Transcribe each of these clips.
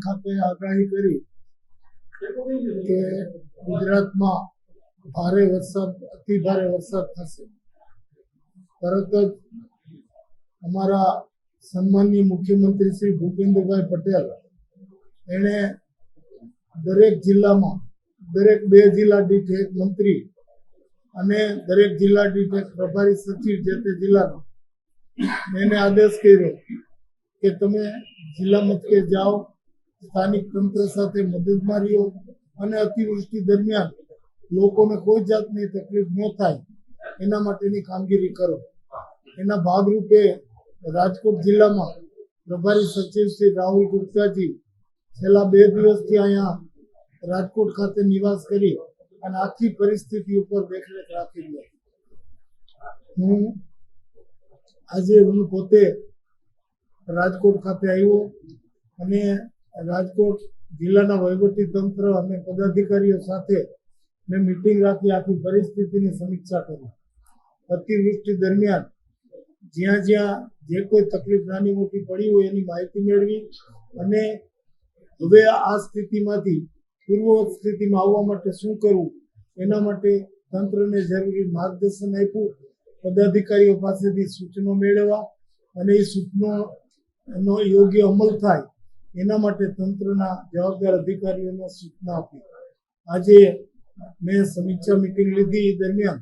ખાતે આગાહી કરી કે ગુજરાતમાં ભારે વરસાદ, અતિ ભારે વરસાદ થશે. તરત જ અમારા સન્માનીય મુખ્યમંત્રી શ્રી ભૂપેન્દ્રભાઈ પટેલ એણે દરેક જિલ્લામાં દરેક 2 જિલ્લા દીઠ એક મંત્રી અને દરેક જિલ્લા દીઠ એક પ્રભારી સચિવ જે તે જિલ્લાનો એને આદેશ કર્યો કે તમે જિલ્લા મથકે જાઓ, સ્થાનિક તંત્ર સાથે મદદમાં રહ્યો અને અતિવૃષ્ટિ દરમિયાન લોકોને કોઈ જાતની તકલીફ ન થાય એના માટેની કામગીરી કરો. એના ભાગરૂપે રાજકોટ જિલ્લામાં પ્રભારી સચિવ શ્રી રાહુલ ગુપ્તાજી છેલ્લા 2 દિવસથી અહીંયા રાજકોટ ખાતે નિવાસ કરી અને આખી પરિસ્થિતિ ઉપર દેખરેખ રાખી રહ્યા. હું પોતે રાજકોટ ખાતે આવ્યો અને રાજકોટ જિલ્લાના વહીવટી તંત્ર અને પદાધિકારીઓ સાથે મેં મીટિંગ રાખી આખી પરિસ્થિતિની સમીક્ષા કરી. અતિવૃષ્ટિ દરમિયાન જ્યાં જ્યાં જે કોઈ તકલીફ નાની મોટી પડી હોય એની માહિતી મેળવી અને હવે આ સ્થિતિમાંથી પૂર્વવત સ્થિતિમાં આવવા માટે શું કરવું એના માટે તંત્રને જરૂરી માર્ગદર્શન આપ્યું. પદાધિકારીઓ પાસેથી સૂચનો મેળવવા અને એ સૂચનોનો યોગ્ય અમલ થાય એના માટે તંત્રના જવાબદાર અધિકારીઓને સૂચના આપી. આજે મેં સમીક્ષા મિટિંગ લીધી. દરમિયાન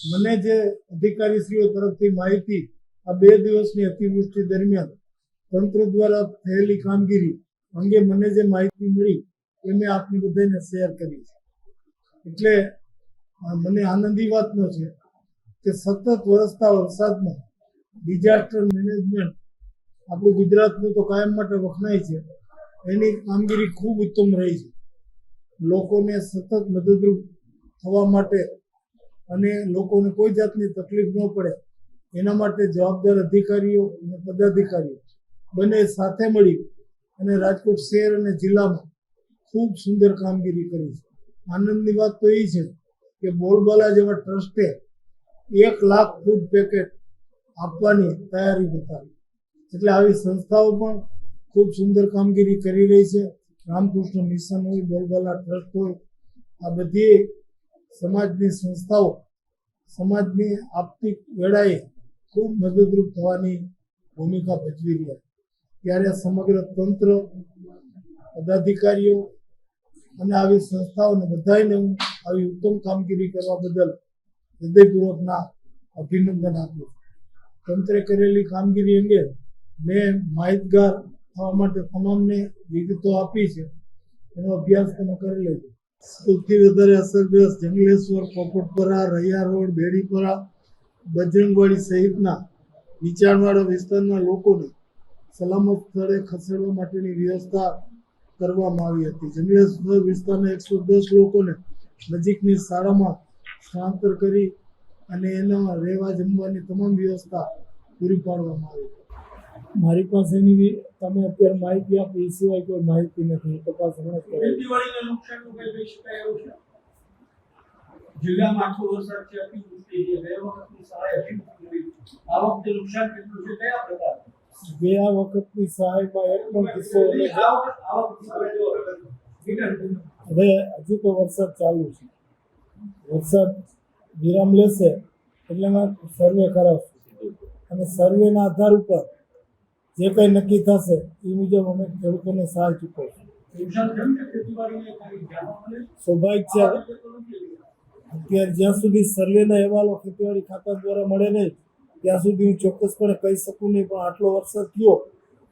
મને જે અધિકારીશ્રીઓ તરફથી માહિતી આ 2 દિવસની અતિવૃષ્ટિ દરમિયાન તંત્ર દ્વારા થયેલી કામગીરી અંગે મને જે માહિતી મળી એ મેં આપની બધાને શેર કરી છે. એટલે મને આનંદી વાતનો છે કે સતત વરસતા વરસાદમાં ડિઝાસ્ટર મેનેજમેન્ટ આપણું ગુજરાતનું તો કાયમ માટે વખણાય છે. એની કામગીરી ખૂબ ઉત્તમ રહી છે. લોકોને સતત મદદરૂપ થવા માટે અને લોકોને કોઈ જાતની તકલીફ ન પડે એના માટે જવાબદાર અધિકારીઓ અને પદાધિકારીઓ બંને સાથે મળી અને રાજકોટ શહેર અને જિલ્લામાં ખૂબ સુંદર કામગીરી કરી છે. આનંદની વાત તો એ છે કે બોલબાલા જેવા ટ્રસ્ટે 1 લાખ ફૂડ પેકેટ આપવાની તૈયારી બતાવી. એટલે આવી સંસ્થાઓ પણ ખૂબ સુંદર કામગીરી કરી રહી છે. રામકૃષ્ણ મિશન હોય, બોલબાલા ટ્રસ્ટ હોય, આ બધી સમાજની સંસ્થાઓ સમાજની આર્થિક વેળાએ ખૂબ મદદરૂપ થવાની ભૂમિકા ભજવી રહ્યા. ત્યારે સમગ્ર તંત્ર, પદાધિકારીઓ અને આવી સંસ્થાઓને બધાને હું આવી ઉત્તમ કામગીરી કરવા બદલ હૃદયપૂર્વકના અભિનંદન આપું છું. તંત્રે કરેલી કામગીરી અંગે મેં માહિતગાર થવા માટે તમામને વિગતો આપી છે. એનો અભ્યાસ તમે કરી લેજો. સૌથી વધારે અસરગ્રસ્ત જંગલેશ્વર, પોપટપરા, રૈયા રોડ, બેડીપરા, બજરંગવાડી સહિતના નીચાણવાળા વિસ્તારના લોકોને સલામત સ્થળે ખસેડવા માટેની વ્યવસ્થા કરવામાં આવી હતી. જંગલેશ્વર વિસ્તારના 110 લોકોને નજીકની શાળામાં સ્થળાંતર કરી અને એના રહેવા જમવાની તમામ વ્યવસ્થા પૂરી પાડવામાં આવી. મારી પાસેની તમે અત્યારે માહિતી આપી એ સિવાય કોઈ માહિતી નથી. તપાસ હમણાં જિલ્લામાં આટલો વરસાદ છે, અતિવૃષ્ટિ છે, ગયા વખતની સહાય હજી નથી. આ વખતે નુકસાન કેટલું છે, કયા પ્રકાર? ગયા વખતની સહાયમાં એક પણ કિસ્સો હવે હજુ તો વરસાદ ચાલુ છે. વરસાદ વિરામ લેશે એટલે સર્વે કરાવશું અને સર્વેના આધાર ઉપર જે કંઈ નક્કી થશે એ મુજબ અમે ખેડૂતોને સહાય ચૂકવશું. સ્વાભાવિક છે. અત્યારે જ્યાં સુધી સર્વેના અહેવાલો ખેતીવાડી ખાતા દ્વારા મળે નહીં ત્યાં સુધી હું ચોક્કસપણે કહી શકું નહીં. પણ આટલો વરસાદ થયો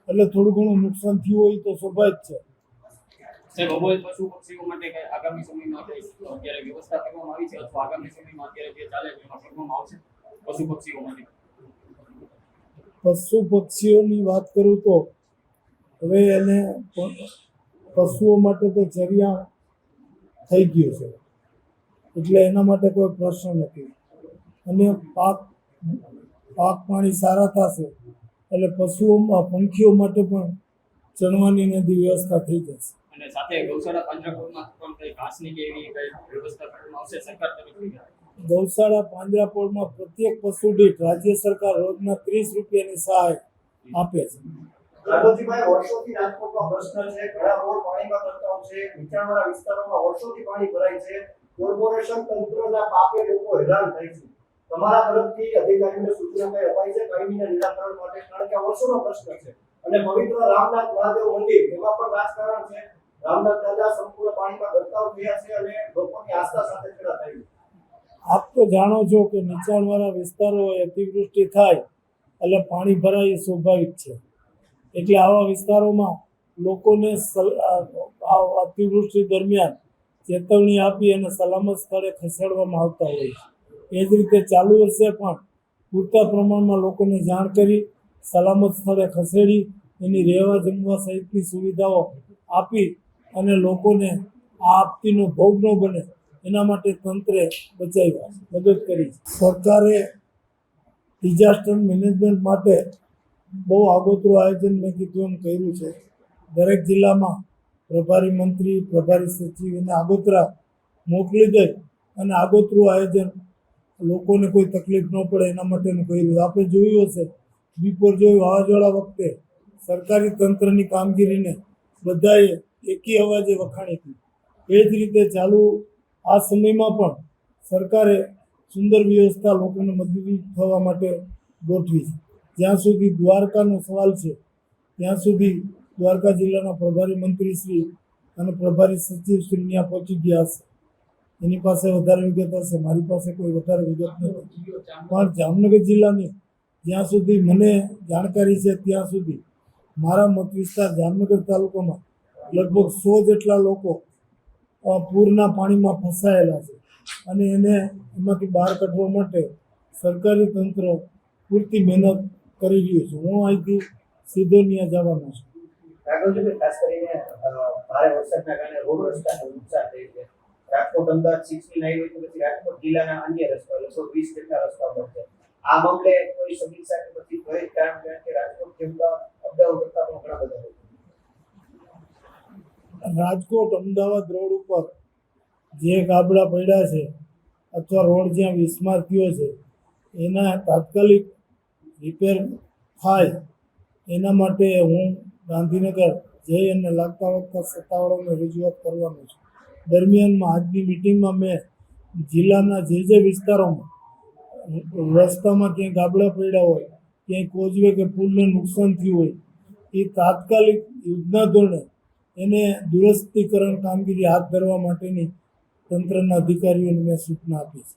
એટલે થોડું ઘણું નુકસાન થયું હોય તો સ્વાભાવિક છે. પશુ પક્ષીઓ માટે આગામી સમયમાં અત્યારે વ્યવસ્થા કરવામાં આવી છે અથવા આગામી સમયમાં અત્યારે જે ચાલે છે એમાં કરવામાં આવશે પશુ પક્ષીઓ માટે? પશુ પક્ષીઓની વાત કરું તો હવે એને પશુઓ માટે તો ચરિયા થઈ ગયું છે એટલે એના માટે કોઈ પ્રશ્ન નથી. અને પાક પાણી સારા થશે એટલે પશુઓમાં પંખીઓ માટે પણ ચણવાની નદી વ્યવસ્થા થઈ જશે. અને સાથે ગૌશાળા પાંજરાપોળમાં પણ કઈ ઘાસની કે એવી કઈ વ્યવસ્થા કરવામાં આવશે સરકાર તરફથી? ગૌશાળા પાંજરાપોળમાં પ્રત્યેક પશુ દીઠ રાજ્ય સરકાર રોજના 30 રૂપિયાની સહાય આપે છે. રાઘવજીભાઈ, વર્ષોથી રાજકોટમાં પ્રશ્ન છે, ઘણા રોડ પાણીમાં તરતા છે, નીચાણવાળા વિસ્તારોમાં વર્ષોથી પાણી ભરાય છે, કોર્પોરેશન તંત્રના પાપે લોકો હેરાન થાય છે. તમારા તરફથી અધિકારીઓને સૂચના કઈ અપાઈ છે કાયમીના નિરાકરણ માટે? કારણ કે આ વર્ષોનો પ્રશ્ન છે. અને પવિત્ર રામનાથ મહાદેવ મંદિર એમાં પણ રાજકારણ છે. રામનાથ દાદા સંપૂર્ણ પાણીમાં ગરકાવ થયા છે અને લોકોની આસ્થા સાથે ખેડા થાય છે. આપ તો જાણો છો કે નીચાણવાળા વિસ્તારો અતિવૃષ્ટિ થાય એટલે પાણી ભરાય એ સ્વાભાવિક છે. એટલે આવા વિસ્તારોમાં લોકોને અતિવૃષ્ટિ દરમિયાન ચેતવણી આપી અને સલામત સ્થળે ખસેડવામાં આવતા હોય છે. એ જ રીતે ચાલુ વર્ષે પણ પૂરતા પ્રમાણમાં લોકોને જાણ કરી સલામત સ્થળે ખસેડી એની રહેવા જમવા સહિતની સુવિધાઓ આપી અને લોકોને આ આપત્તિનો ભોગ ન બને એના માટે તંત્રે બચાવ્યા મદદ કરી. સરકારે ડિઝાસ્ટર મેનેજમેન્ટ માટે બહુ આગોતરું આયોજન મેં કીધું એમ કર્યું છે. દરેક જિલ્લામાં પ્રભારી મંત્રી, પ્રભારી સચિવ એને આગોતરા મોકલી દઈ અને આગોતરું આયોજન લોકોને કોઈ તકલીફ ન પડે એના માટેનું કર્યું. આપણે જોયું હશે બિપોરજોય વાવાઝોડા વખતે સરકારી તંત્રની કામગીરીને બધાએ એકી અવાજે વખાણી હતી. એ જ રીતે ચાલુ આ સમયમાં પણ સરકારે સુંદર વ્યવસ્થા લોકોને મદદરૂપ થવા માટે ગોઠવી છે. જ્યાં સુધી દ્વારકાનો સવાલ છે ત્યાં સુધી દ્વારકા જિલ્લાના પ્રભારી મંત્રીશ્રી અને પ્રભારી સચિવશ્રી ત્યાં પહોંચી ગયા હશે. એની પાસે વધારે વિગત હશે, મારી પાસે કોઈ વધારે વિગત નથી. પણ જામનગર જિલ્લાની જ્યાં સુધી મને જાણકારી છે ત્યાં સુધી મારા મત વિસ્તાર જામનગર તાલુકામાં લગભગ 100 જેટલા લોકો પૂરના પાણીમાં ફસાયેલા છે અને એને એમાંથી બહાર કાઢવા માટે સરકારી તંત્ર પૂરતી મહેનત કરી રહ્યું છે. હું અહીંથી સીધો ત્યાં જવાનો છું. રાઘવજીભાઈ, ખાસ કરીને ભારે વરસાદના કારણે રોડ રસ્તાનું નુકસાન થયું છે. રાજકોટ અમદાવાદ 6 ની હાઈવે તો પછી રાજકોટ જિલ્લાના અન્ય રસ્તા 120 જેટલા રસ્તા પર છે. આ મામલે કોઈ સમીક્ષા કે પછી ત્વરિત કારણ કે રાજકોટ જેટલા અપડાઉન કરતા પણ ઘણા બધા લોકો રાજકોટ અમદાવાદ રોડ ઉપર જે ગાબડા પડ્યા છે અથવા રોડ જ્યાં વિસ્માર થયો છે એના તાત્કાલિક રિપેર થાય એના માટે હું ગાંધીનગર જઈ અને લાગતા વળગતા સત્તાવાળાઓને રજૂઆત કરવાનો છું. દરમિયાનમાં આજની મિટિંગમાં મેં જિલ્લાના જે વિસ્તારોમાં રસ્તામાં ક્યાંય ગાબડા પડ્યા હોય, ક્યાંય કોઝવે કે પુલને નુકસાન થયું હોય એ તાત્કાલિક યુદ્ધના ધોરણે એને દુરસ્તીકરણ કામગીરી હાથ ધરવા માટેની તંત્રના અધિકારીઓને મેં સૂચના આપી છે.